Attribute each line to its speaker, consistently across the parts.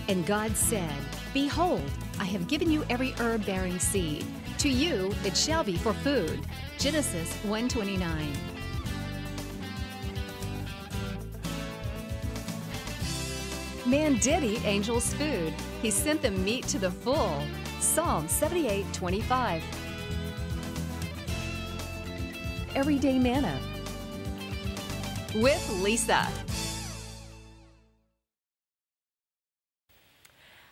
Speaker 1: And God said, Behold, I have given you every herb-bearing seed. To you it shall be for food. Genesis 1:29. Man did eat angels' food. He sent them meat to the full. Psalm 78:25. Everyday Manna with Lisa.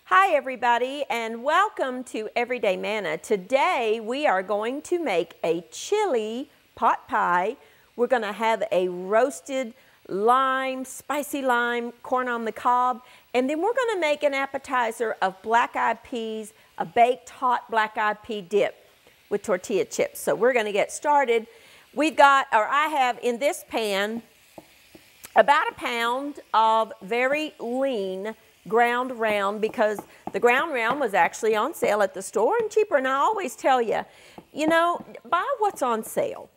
Speaker 2: Hi everybody, and welcome to Everyday Manna. Today we are going to make a chili pot pie. We're going to have a roasted lime, spicy lime, corn on the cob, and then we're going to make an appetizer of black-eyed peas, a baked hot black-eyed pea dip with tortilla chips. So we're going to get started. I have in this pan about a pound of very lean ground round, because the ground round was actually on sale at the store and cheaper. And I always tell you, buy what's on sale.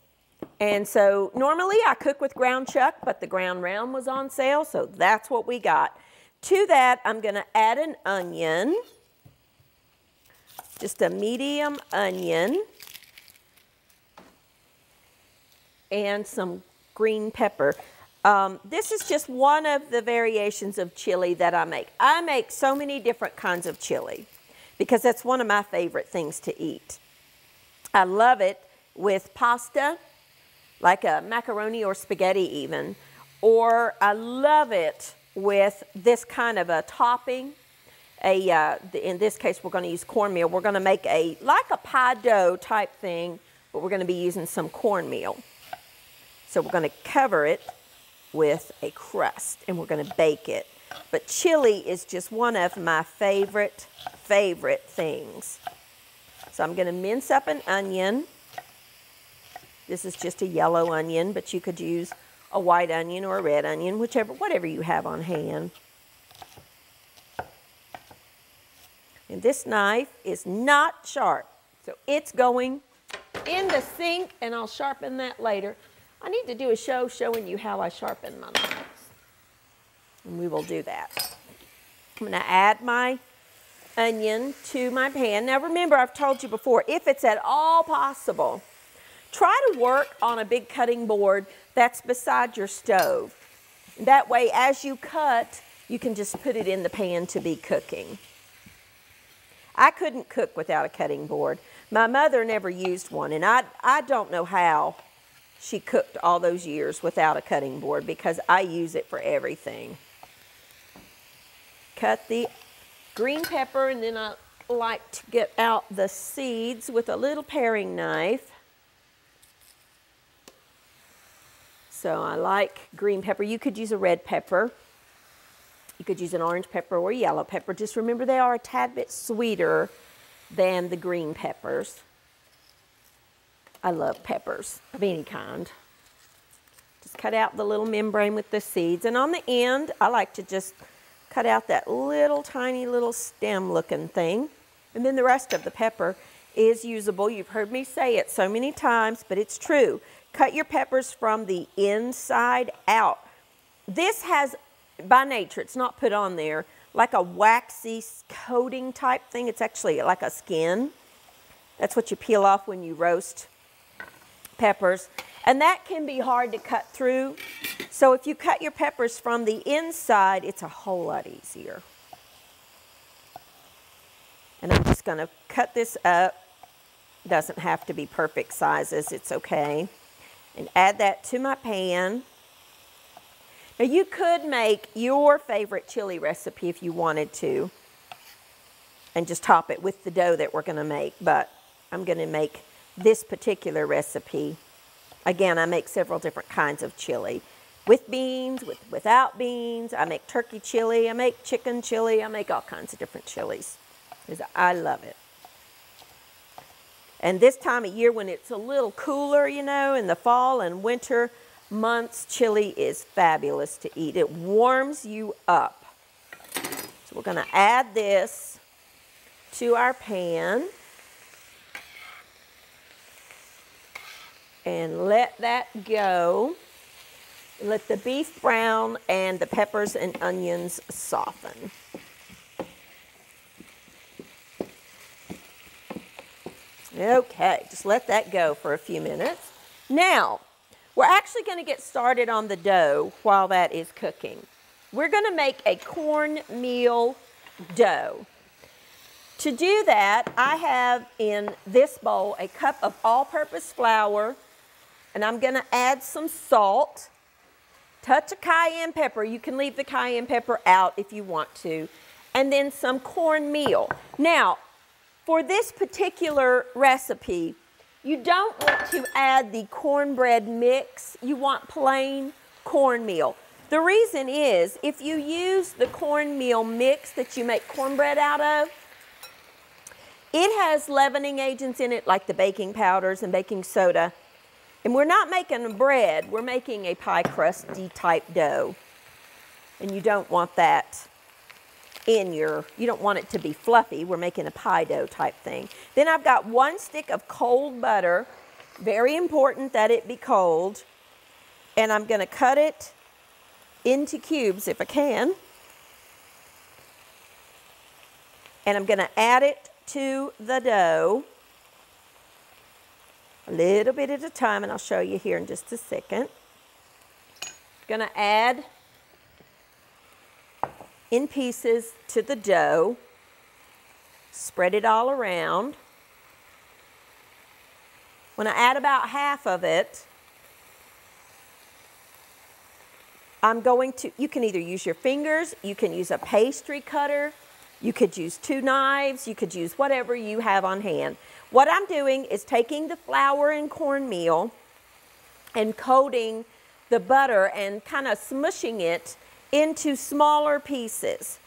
Speaker 2: And so normally I cook with ground chuck, but the ground round was on sale, so that's what we got. To that, I'm going to add an onion, just a medium onion, and some green pepper. This is just one of the variations of chili that I make. I make so many different kinds of chili because that's one of my favorite things to eat. I love it with pasta, like a macaroni or spaghetti even, or I love it with this kind of a topping. In this case, we're going to use cornmeal. We're going to make like a pie dough type thing, but we're going to be using some cornmeal. So we're going to cover it with a crust, and we're going to bake it. But chili is just one of my favorite things. So I'm going to mince up an onion. This is just a yellow onion, but you could use a white onion or a red onion, whatever you have on hand. And this knife is not sharp, so it's going in the sink, and I'll sharpen that later. I need to do a show showing you how I sharpen my knives, and we will do that. I'm going to add my onion to my pan. Now remember, I've told you before, if it's at all possible, try to work on a big cutting board that's beside your stove. That way, as you cut, you can just put it in the pan to be cooking. I couldn't cook without a cutting board. My mother never used one, and I don't know how she cooked all those years without a cutting board, because I use it for everything. Cut the green pepper, and then I like to get out the seeds with a little paring knife. So I like green pepper. You could use a red pepper. You could use an orange pepper or a yellow pepper. Just remember, they are a tad bit sweeter than the green peppers. I love peppers of any kind. Just cut out the little membrane with the seeds. And on the end, I like to just cut out that little tiny little stem looking thing. And then the rest of the pepper is usable. You've heard me say it so many times, but it's true. Cut your peppers from the inside out. This has, by nature, it's not put on there, like a waxy coating type thing. It's actually like a skin. That's what you peel off when you roast peppers, and that can be hard to cut through. So if you cut your peppers from the inside, it's a whole lot easier. And I'm just going to cut this up. Doesn't have to be perfect sizes, it's okay. And add that to my pan. Now you could make your favorite chili recipe if you wanted to, and just top it with the dough that we're going to make, but I'm going to make this particular recipe. Again, I make several different kinds of chili. With beans, without beans. I make turkey chili, I make chicken chili, I make all kinds of different chilies, because I love it. And this time of year when it's a little cooler, in the fall and winter months, chili is fabulous to eat. It warms you up. So we're going to add this to our pan. And let that go. Let the beef brown and the peppers and onions soften. Okay, just let that go for a few minutes. Now, we're actually going to get started on the dough while that is cooking. We're going to make a cornmeal dough. To do that, I have in this bowl a cup of all-purpose flour, and I'm going to add some salt, touch of cayenne pepper. You can leave the cayenne pepper out if you want to, and then some cornmeal. Now, for this particular recipe, you don't want to add the cornbread mix. You want plain cornmeal. The reason is, if you use the cornmeal mix that you make cornbread out of, it has leavening agents in it like the baking powders and baking soda. And we're not making a bread, we're making a pie crusty type dough. And you don't want that you don't want it to be fluffy. We're making a pie dough type thing. Then I've got 1 stick of cold butter. Very important that it be cold. And I'm going to cut it into cubes if I can. And I'm going to add it to the dough. A little bit at a time, and I'll show you here in just a second. Going to add in pieces to the dough. Spread it all around. When I add about half of it, I'm going to, you can either use your fingers, you can use a pastry cutter, you could use 2 knives, you could use whatever you have on hand. What I'm doing is taking the flour and cornmeal and coating the butter and kind of smushing it into smaller pieces.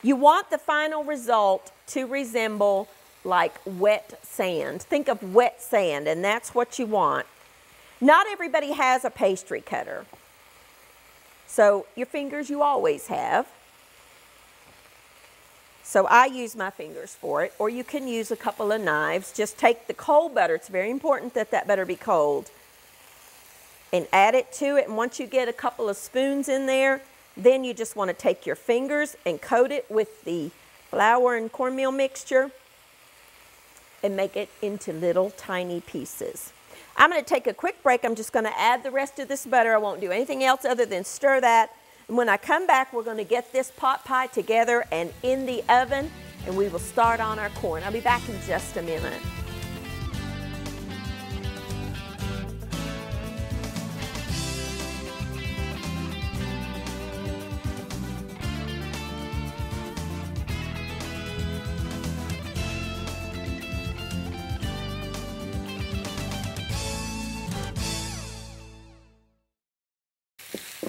Speaker 2: You want the final result to resemble like wet sand. Think of wet sand, and that's what you want. Not everybody has a pastry cutter. So your fingers you always have. So I use my fingers for it, or you can use a couple of knives. Just take the cold butter. It's very important that that butter be cold. And add it to it, and once you get a couple of spoons in there, then you just want to take your fingers and coat it with the flour and cornmeal mixture and make it into little tiny pieces. I'm going to take a quick break. I'm just going to add the rest of this butter. I won't do anything else other than stir that. And when I come back, we're going to get this pot pie together and in the oven, and we will start on our corn. I'll be back in just a minute.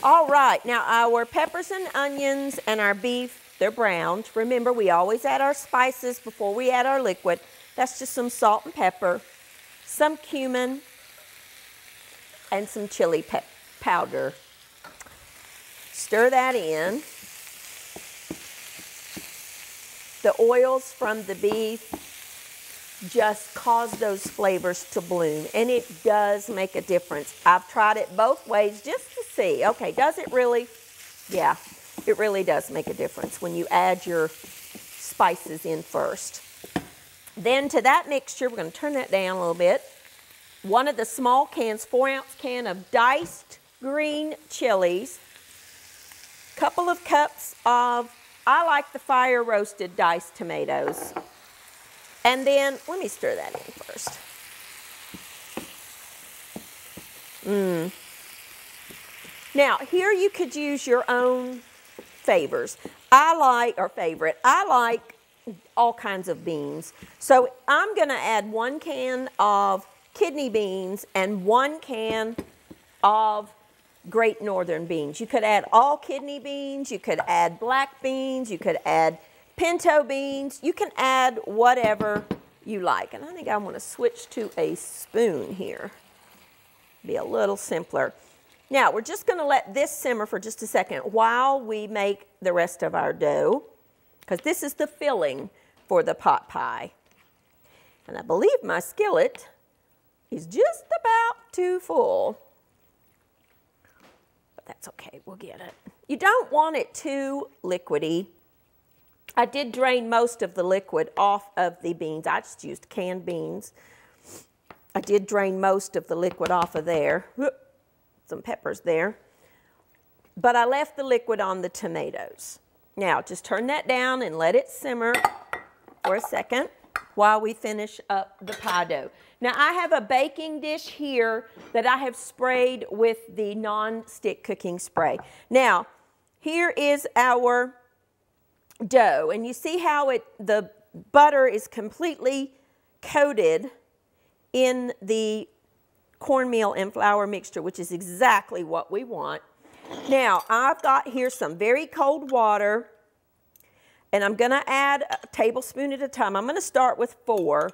Speaker 2: All right, now our peppers and onions and our beef, they're browned. Remember, we always add our spices before we add our liquid. That's just some salt and pepper, some cumin, and some chili powder. Stir that in. The oils from the beef just cause those flavors to bloom, and it does make a difference. I've tried it both ways just to see. Okay, does it really? Yeah, it really does make a difference when you add your spices in first. Then to that mixture, we're going to turn that down a little bit. 1 of the small cans, 4-ounce can of diced green chilies, couple of cups of, I like the fire roasted diced tomatoes. And then, let me stir that in first. Now, here you could use your own favors. I like all kinds of beans. So I'm going to add 1 can of kidney beans and 1 can of Great Northern beans. You could add all kidney beans, you could add black beans, you could add pinto beans. You can add whatever you like. And I think I want to switch to a spoon here. Be a little simpler. Now, we're just going to let this simmer for just a second while we make the rest of our dough, because this is the filling for the pot pie. And I believe my skillet is just about too full. But that's okay, we'll get it. You don't want it too liquidy. I did drain most of the liquid off of the beans. I just used canned beans. I did drain most of the liquid off of there. Some peppers there. But I left the liquid on the tomatoes. Now, just turn that down and let it simmer for a second while we finish up the pie dough. Now, I have a baking dish here that I have sprayed with the non-stick cooking spray. Now, here is our dough, and you see how the butter is completely coated in the cornmeal and flour mixture, which is exactly what we want. Now, I've got here some very cold water, and I'm going to add a tablespoon at a time. I'm going to start with 4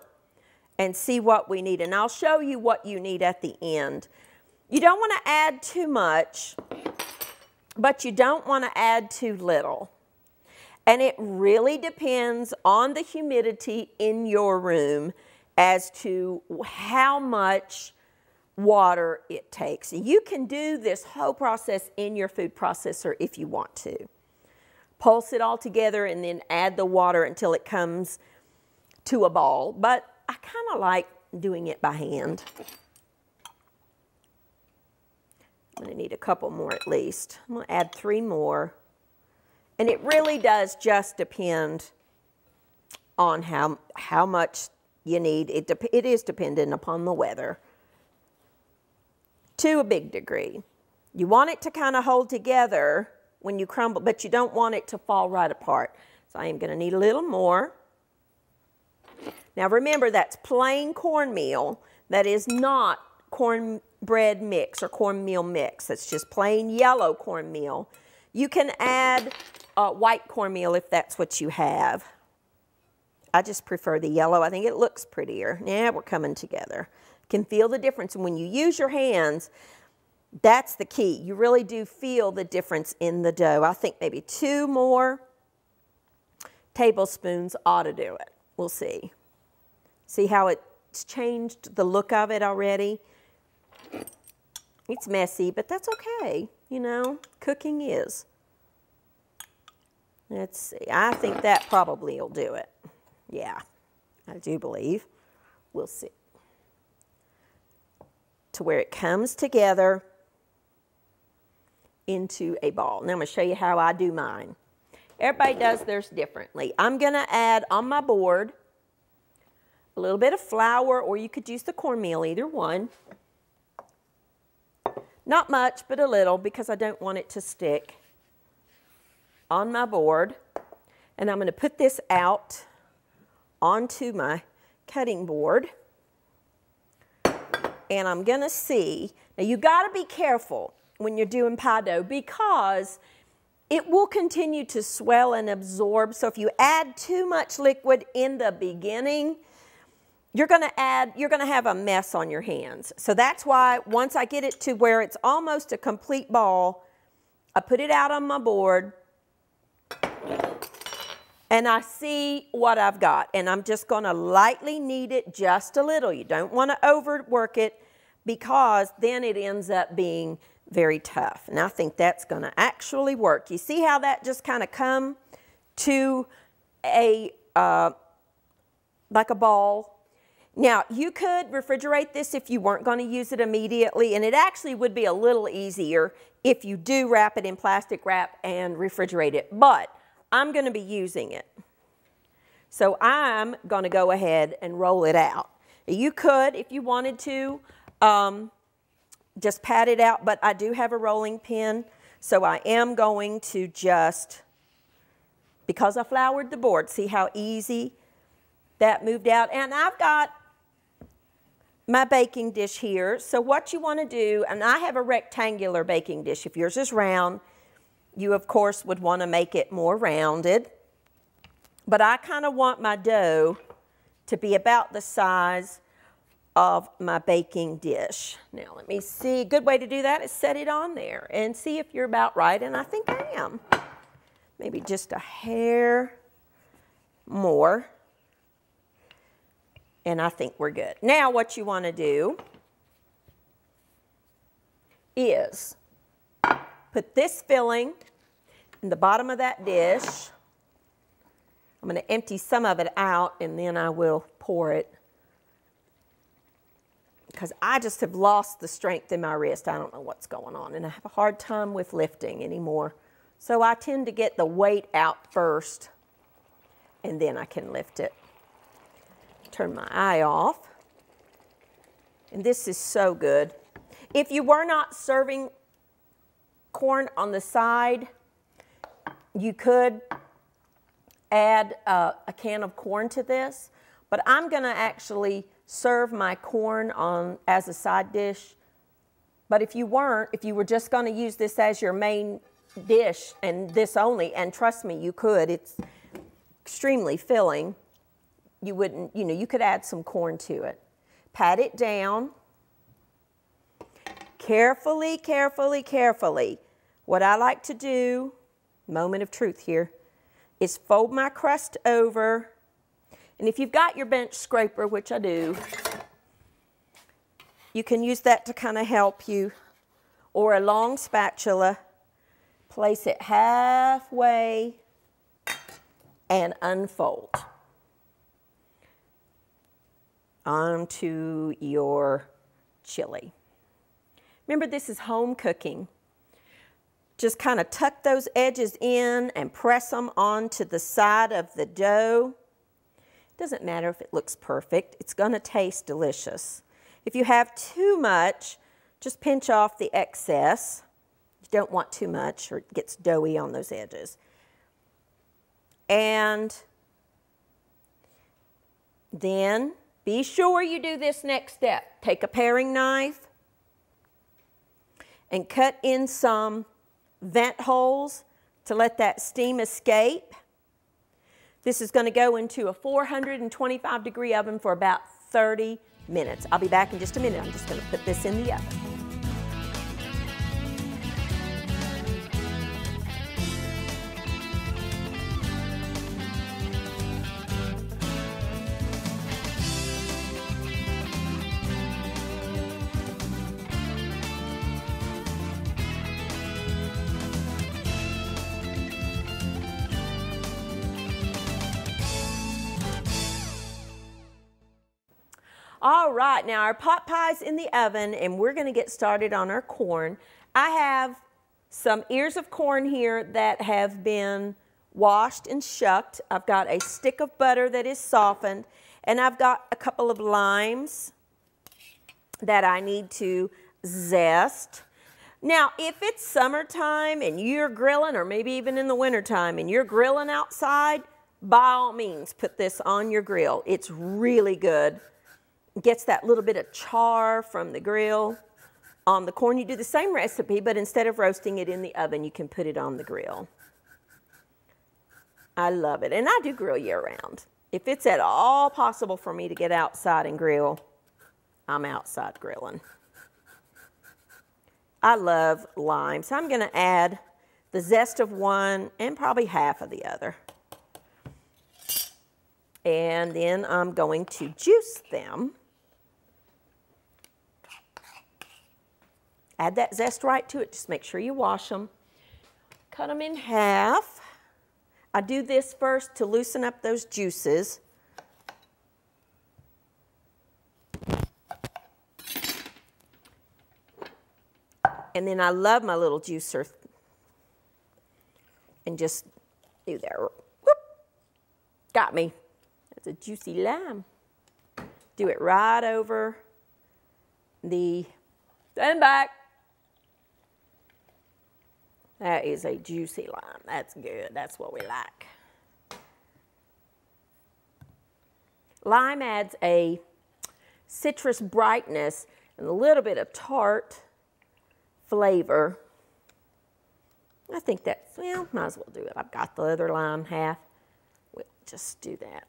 Speaker 2: and see what we need, and I'll show you what you need at the end. You don't want to add too much, but you don't want to add too little. And it really depends on the humidity in your room as to how much water it takes. You can do this whole process in your food processor if you want to. Pulse it all together and then add the water until it comes to a ball. But I kind of like doing it by hand. I'm going to need a couple more at least. I'm going to add 3 more. And it really does just depend on how much you need. It is dependent upon the weather to a big degree. You want it to kind of hold together when you crumble, but you don't want it to fall right apart. So I am going to need a little more. Now remember, that's plain cornmeal. That is not cornbread mix or cornmeal mix. That's just plain yellow cornmeal. You can add white cornmeal if that's what you have. I just prefer the yellow. I think it looks prettier. Yeah, we're coming together. Can feel the difference. And when you use your hands, that's the key. You really do feel the difference in the dough. I think maybe 2 more tablespoons ought to do it. We'll see. See how it's changed the look of it already? It's messy, but that's okay. You know, cooking is. Let's see. I think that probably will do it. Yeah, I do believe. We'll see. To where it comes together into a ball. Now I'm going to show you how I do mine. Everybody does theirs differently. I'm going to add on my board a little bit of flour, or you could use the cornmeal, either one. Not much, but a little, because I don't want it to stick on my board. And I'm going to put this out onto my cutting board. And I'm going to see, now you got to be careful when you're doing pie dough because it will continue to swell and absorb. So if you add too much liquid in the beginning, you're going to have a mess on your hands. So that's why once I get it to where it's almost a complete ball, I put it out on my board and I see what I've got. And I'm just going to lightly knead it just a little. You don't want to overwork it because then it ends up being very tough. And I think that's going to actually work. You see how that just kind of come to a, like a ball? Now, you could refrigerate this if you weren't going to use it immediately, and it actually would be a little easier if you do wrap it in plastic wrap and refrigerate it, but I'm going to be using it. So I'm going to go ahead and roll it out. You could, if you wanted to, just pat it out, but I do have a rolling pin, so I am going to just, because I floured the board, see how easy that moved out, and I've got my baking dish here. So what you want to do, and I have a rectangular baking dish. If yours is round, you of course would want to make it more rounded. But I kind of want my dough to be about the size of my baking dish. Now let me see, a good way to do that is set it on there and see if you're about right, and I think I am. Maybe just a hair more. And I think we're good. Now what you want to do is put this filling in the bottom of that dish I'm going to empty some of it out and then I will pour it, because I just have lost the strength in my wrist. I don't know what's going on, and I have a hard time with lifting anymore. So I tend to get the weight out first and then I can lift it. Turn my eye off. And this is so good. If you were not serving corn on the side, you could add a can of corn to this, but I'm going to actually serve my corn on as a side dish. But if you weren't, if you were just going to use this as your main dish and this only, and trust me, you could, it's extremely filling, you wouldn't, you know, you could add some corn to it. Pat it down. Carefully, carefully, carefully. What I like to do, moment of truth here, is fold my crust over. And if you've got your bench scraper, which I do, you can use that to kind of help you, or a long spatula. Place it halfway and unfold onto your chili. Remember, this is home cooking. Just kind of tuck those edges in and press them onto the side of the dough. It doesn't matter if it looks perfect. It's going to taste delicious. If you have too much, just pinch off the excess. You don't want too much or it gets doughy on those edges. And then be sure you do this next step. Take a paring knife and cut in some vent holes to let that steam escape. This is going to go into a 425-degree oven for about 30 minutes. I'll be back in just a minute. I'm just going to put this in the oven. All right, now our pot pie's in the oven and we're going to get started on our corn. I have some ears of corn here that have been washed and shucked. I've got a stick of butter that is softened, and I've got a couple of limes that I need to zest. Now, if it's summertime and you're grilling, or maybe even in the wintertime and you're grilling outside, by all means put this on your grill. It's really good. Gets that little bit of char from the grill on the corn. You do the same recipe, but instead of roasting it in the oven, you can put it on the grill. I love it, and I do grill year round. If it's at all possible for me to get outside and grill, I'm outside grilling. I love lime, so I'm going to add the zest of one and probably half of the other. And then I'm going to juice them. Add that zest right to it. Just make sure you wash them. Cut them in half. I do this first to loosen up those juices. And then I love my little juicer. And just do that. Whoop. Got me. That's a juicy lime. Do it right over the, stand back. That is a juicy lime. That's good. That's what we like. Lime adds a citrus brightness and a little bit of tart flavor. I think that's, well, might as well do it. I've got the other lime half. We'll just do that.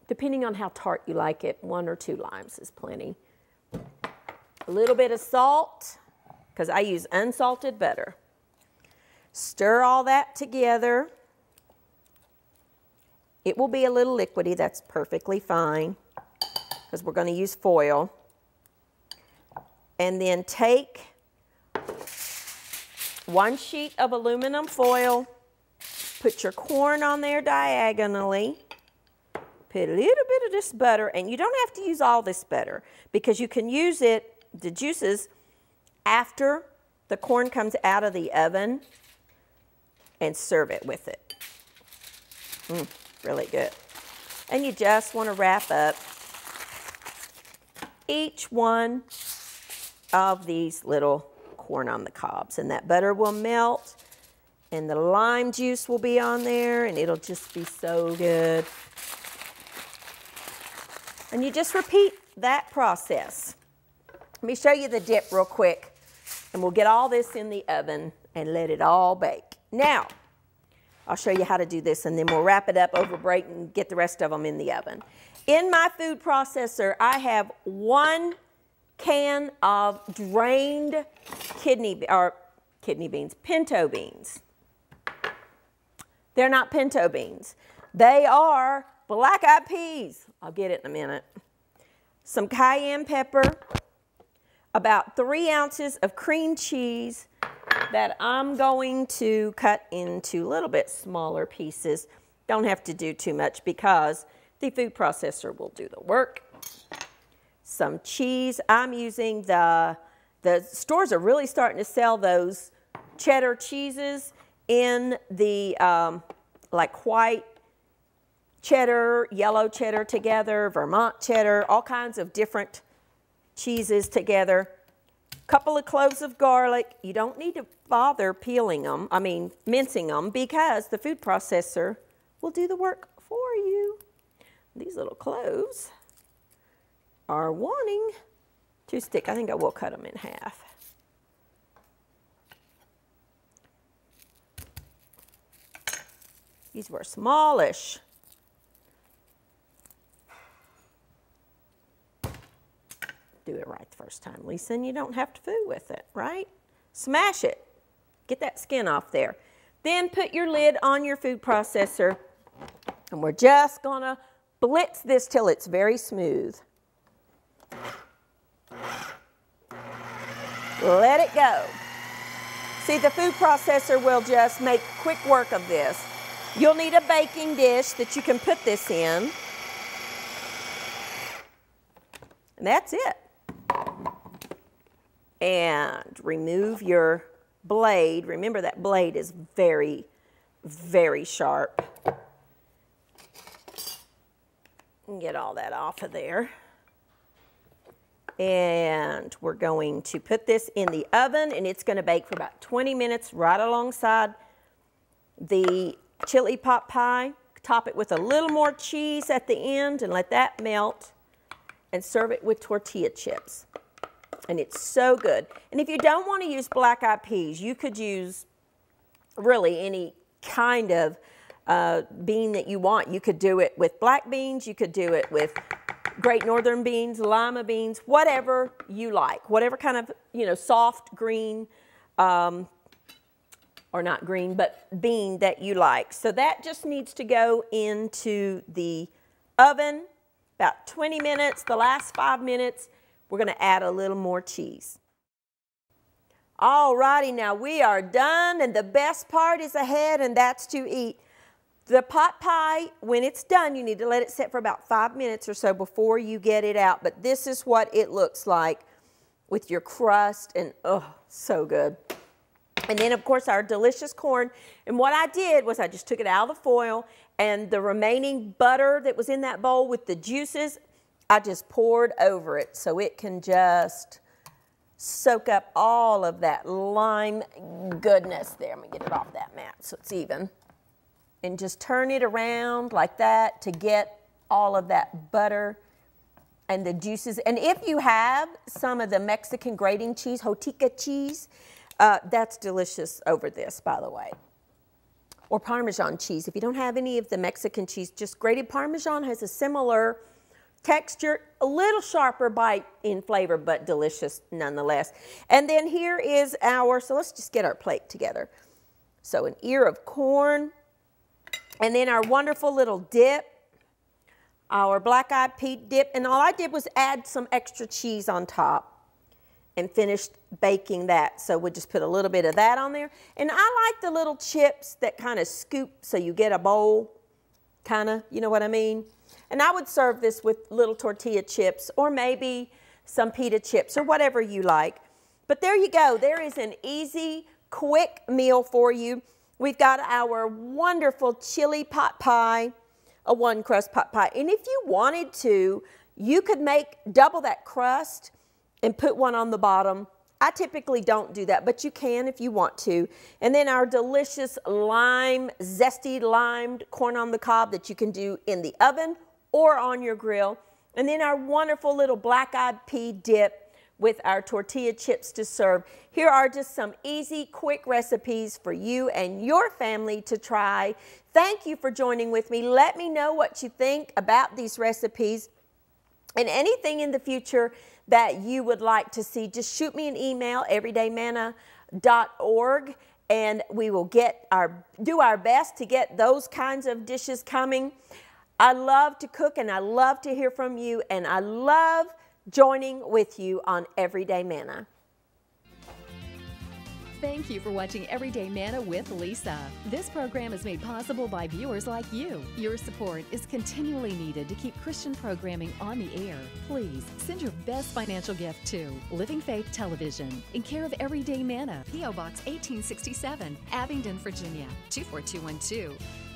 Speaker 2: Depending on how tart you like it, 1 or 2 limes is plenty. A little bit of salt, because I use unsalted butter. Stir all that together. It will be a little liquidy. That's perfectly fine, because we're going to use foil. And then take 1 sheet of aluminum foil, put your corn on there diagonally, Put a little bit of this butter, and you don't have to use all this butter because you can use it, the juices, after the corn comes out of the oven and serve it with it. Really good. And you just want to wrap up each one of these little corn on the cobs, and that butter will melt and the lime juice will be on there, and it'll just be so good. And you just repeat that process. Let me show you the dip real quick, and we'll get all this in the oven and let it all bake. Now, I'll show you how to do this, and then we'll wrap it up over break and get the rest of them in the oven. In my food processor, I have 1 can of drained pinto beans. They're not pinto beans. They are black-eyed peas. I'll get it in a minute. Some cayenne pepper, about 3 ounces of cream cheese that I'm going to cut into a little bit smaller pieces. Don't have to do too much because the food processor will do the work. Some cheese. I'm using the stores are really starting to sell those cheddar cheeses in the like white cheddar, yellow cheddar together, Vermont cheddar, all kinds of different cheeses together. Couple of cloves of garlic. You don't need to bother mincing them, because the food processor will do the work for you. These little cloves are wanting to stick. I think I will cut them in half. These were smallish. Do it right the first time, Lisa, and you don't have to fool with it, right? Smash it. Get that skin off there. Then put your lid on your food processor, and we're just gonna blitz this till it's very smooth. Let it go. See, the food processor will just make quick work of this. You'll need a baking dish that you can put this in. And that's it. And remove your blade. Remember, that blade is very, very sharp. Get all that off of there. And we're going to put this in the oven, and it's going to bake for about 20 minutes right alongside the chili pot pie. Top it with a little more cheese at the end and let that melt, and serve it with tortilla chips. And it's so good. And if you don't want to use black-eyed peas, you could use really any kind of bean that you want. You could do it with black beans. You could do it with Great Northern beans, lima beans, whatever you like. Whatever kind of, soft green, or not green, but bean that you like. So that just needs to go into the oven about 20 minutes. The last 5 minutes, we're going to add a little more cheese. All righty, now we are done, and the best part is ahead, and that's to eat. The pot pie, when it's done, you need to let it sit for about 5 minutes or so before you get it out. But this is what it looks like with your crust, and oh, so good. And then, of course, our delicious corn. And what I did was I just took it out of the foil, and the remaining butter that was in that bowl with the juices, I just poured over it so it can just soak up all of that lime goodness. There, let me get it off that mat so it's even. And just turn it around like that to get all of that butter and the juices. And if you have some of the Mexican grating cheese, Jotica cheese, that's delicious over this, by the way. Or Parmesan cheese. If you don't have any of the Mexican cheese, just grated Parmesan has a similar texture, a little sharper bite in flavor, but delicious nonetheless. And then here is so let's just get our plate together. So an ear of corn. And then our wonderful little dip, our black-eyed pea dip. And all I did was add some extra cheese on top and finished baking that. So we'll just put a little bit of that on there. And I like the little chips that kind of scoop so you get a bowl, kind of, you know what I mean? And I would serve this with little tortilla chips or maybe some pita chips or whatever you like. But there you go. There is an easy, quick meal for you. We've got our wonderful chili pot pie, a one crust pot pie. And if you wanted to, you could make double that crust and put one on the bottom. I typically don't do that, but you can if you want to. And then our delicious zesty limed corn on the cob that you can do in the oven or on your grill. And then our wonderful little black-eyed pea dip with our tortilla chips to serve. Here are just some easy, quick recipes for you and your family to try. Thank you for joining with me. Let me know what you think about these recipes and anything in the future that you would like to see. Just shoot me an email, everydaymanna.org, and we will do our best to get those kinds of dishes coming. I love to cook and I love to hear from you, and I love joining with you on Everyday Manna.
Speaker 1: Thank you for watching Everyday Manna with Lisa. This program is made possible by viewers like you. Your support is continually needed to keep Christian programming on the air. Please send your best financial gift to Living Faith Television in care of Everyday Manna, P.O. Box 1867, Abingdon, Virginia 24212.